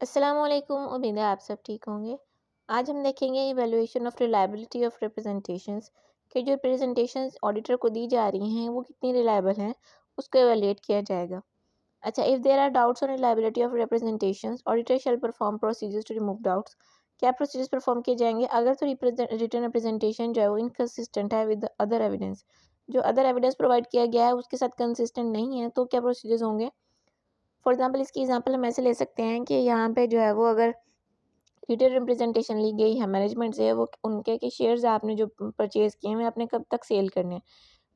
अस्सलामुअलैकुम। उम्मीद है आप सब ठीक होंगे। आज हम देखेंगे evaluation of reliability of representations कि जो रिप्रेजेंटेशंस ऑडिटर को दी जा रही हैं वो कितनी रिलायबल हैं, उसको एवेलुएट किया जाएगा। अच्छा, if there are doubts on reliability of representations auditor shall perform procedures to remove doubts. क्या प्रोसीजर्स परफॉर्म किए जाएंगे अगर तो रिटर्न रिप्रेजेंटेशन जो है वो इनकंसिस्टेंट है विद अदर एविडेंस, जो अदर एविडेंस प्रोवाइड किया गया है उसके साथ कंसिस्टेंट नहीं है, तो क्या प्रोसीजर्स होंगे। फॉर एग्जाम्पल, इसकी एग्जाम्पल हम ऐसे ले सकते हैं कि यहाँ पे जो है वो अगर रिटेल रिप्रेजेंटेशन ली गई है मैनेजमेंट से, वो उनके के शेयर्स आपने जो परचेज़ किए हैं आपने कब तक सेल करने हैं।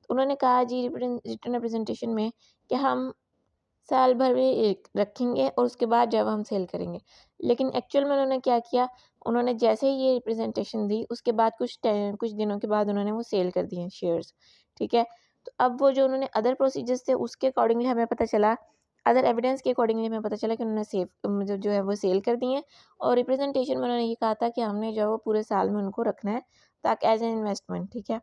तो उन्होंने कहा जी रिटर्न रिप्रेजेंटेशन में कि हम साल भर में एक रखेंगे और उसके बाद जब हम सेल करेंगे। लेकिन एक्चुअल में उन्होंने क्या किया, उन्होंने जैसे ही ये रिप्रेजेंटेशन दी उसके बाद कुछ दिनों के बाद उन्होंने वो सेल कर दिए शेयर्स। ठीक है, तो अब वो जो उन्होंने अदर प्रोसीजर्स थे उसके अकॉर्डिंगली हमें पता चला, अदर एविडेंस के अकॉर्डिंगली हमें पता चला कि उन्होंने मतलब जो है वो सेल कर दिए। और रिप्रेजेंटेशन में उन्होंने ये कहा था कि हमने जो है वो पूरे साल में उनको रखना है ताकि एज एन इन्वेस्टमेंट। ठीक है,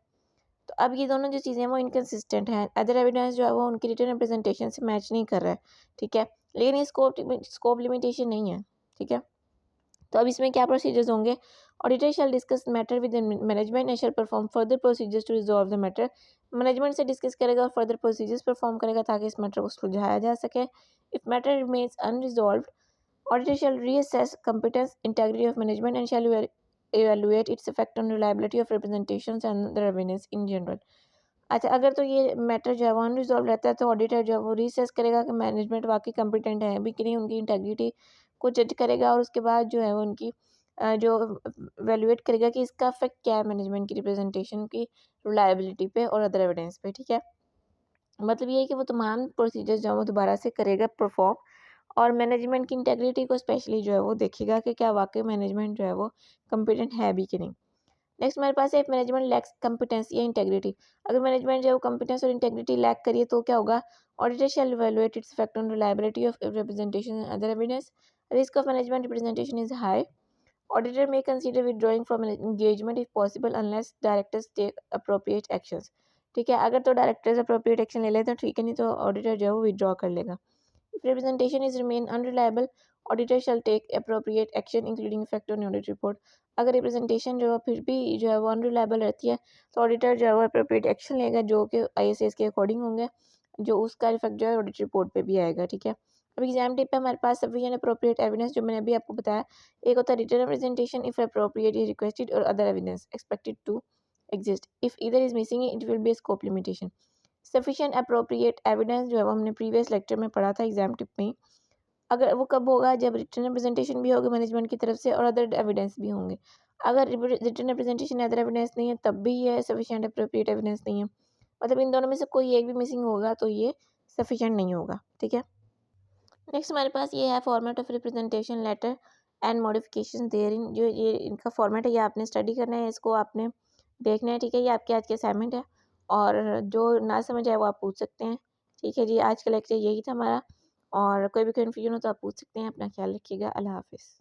तो अब ये दोनों जो चीज़ें हैं वो इनकंसिस्टेंट हैं, अदर एविडेंस जो है वो उनकी रिटन रिप्रेजेंटेशन से मैच नहीं कर रहा है। ठीक है, लेकिन ये स्कोप लिमिटेशन नहीं है। ठीक है, तो अब इसमें क्या प्रोसीजर्स होंगे। Auditor shall discuss matter with management and shall perform further procedures to resolve the matter. Management से डिस्कस करेगा और फर्दर प्रोसीजर्स परफॉर्म करेगा ताकि इस मैटर को सुलझाया जा सके। If matter remains unresolved, auditor shall reassess competence, integrity of management and shall evaluate its effect on reliability of representations and the evidence in general। अच्छा, अगर तो ये मैटर जो है वो अनरिजॉल्व रहता है तो ऑडिटर जो है वो रिसेस करेगा कि मैनेजमेंट वाकई कंपिटेंट है भी कि नहीं, उनकी इंटेग्रिटी को जज करेगा और उसके बाद जो है वो उनकी जो वैल्यूएट करेगा कि इसका इफेक्ट क्या है मैनेजमेंट की रिप्रेजेंटेशन की रिलायबिलिटी पे और अदर एविडेंस पे। ठीक है, मतलब ये है कि वो तमाम प्रोसीजर्स जो है वो दोबारा से करेगा परफॉर्म और मैनेजमेंट की इंटेग्रिटी को स्पेशली जो है वो देखेगा कि क्या वाकई मैनेजमेंट जो है वो कॉम्पिटेंट है भी कि नहीं। नेक्स्ट हमारे पास है मैनेजमेंट लैक्स कॉम्पिटेंस या इंटेग्रिटी। अगर मैनेजमेंट जो है वो कॉम्पिटेंस और इंटेग्रिटी लैक करिए तो क्या होगा। Auditor shall evaluate its effect on reliability of representation and other evidence. Risk of management representation is high. Auditor may consider withdrawing from an engagement if possible unless directors take appropriate actions। ठीक है, अगर तो directors appropriate action ले ले तो ठीक है, नहीं तो ऑडिटर जो है वो विड्रॉ कर लेगा। If representation is remain unreliable, auditor shall take appropriate action including effect on audit report। अगर रिप्रेजेंटेशन जो है फिर भी जो है वो अनरिलायबल रहती है तो ऑडिटर जो है वो अप्रोप्रिएट एक्शन लेगा जो कि आईएसएस के अकॉर्डिंग होंगे, जो उसका इफेक्ट जो है ऑडिट रिपोर्ट पे भी आएगा। ठीक है, अब एग्जाम टिप पे हमारे पास सफिशिएंट अप्रोप्रिएट एविडेंस जो मैंने अभी आपको बताया। एक होता है written representation if appropriate is requested और other evidence expected to exist. If either is missing it will be scope limitation. Sufficient appropriate evidence जो है वो हमने प्रीवियस लेक्चर में पढ़ा था एग्जाम टिप में। अगर वो कब होगा, जब रिटन रिप्रेजेंटेशन भी होगा मैनेजमेंट की तरफ से और अदर एविडेंस भी होंगे। अगर रिटन रिप्रेजेंटेशन अदर एविडेंस नहीं है तब भी ये सफिशिएंट अप्रोप्रिएट एविडेंस नहीं है, मतलब इन दोनों में से कोई एक भी मिसिंग होगा तो ये सफिशिएंट नहीं होगा। ठीक है, नेक्स्ट हमारे पास ये है format of representation letter and modification therein. जो ये इनका फॉर्मेट है ये आपने स्टडी करना है, इसको आपने देखना है। ठीक है, ये आपके आज के असाइनमेंट है और जो ना समझ आए वो आप पूछ सकते हैं। ठीक है जी, आज का लेक्चर यही था हमारा और कोई भी कन्फ्यूजन हो तो आप पूछ सकते हैं। अपना ख्याल रखिएगा। अल्लाह हाफिज़।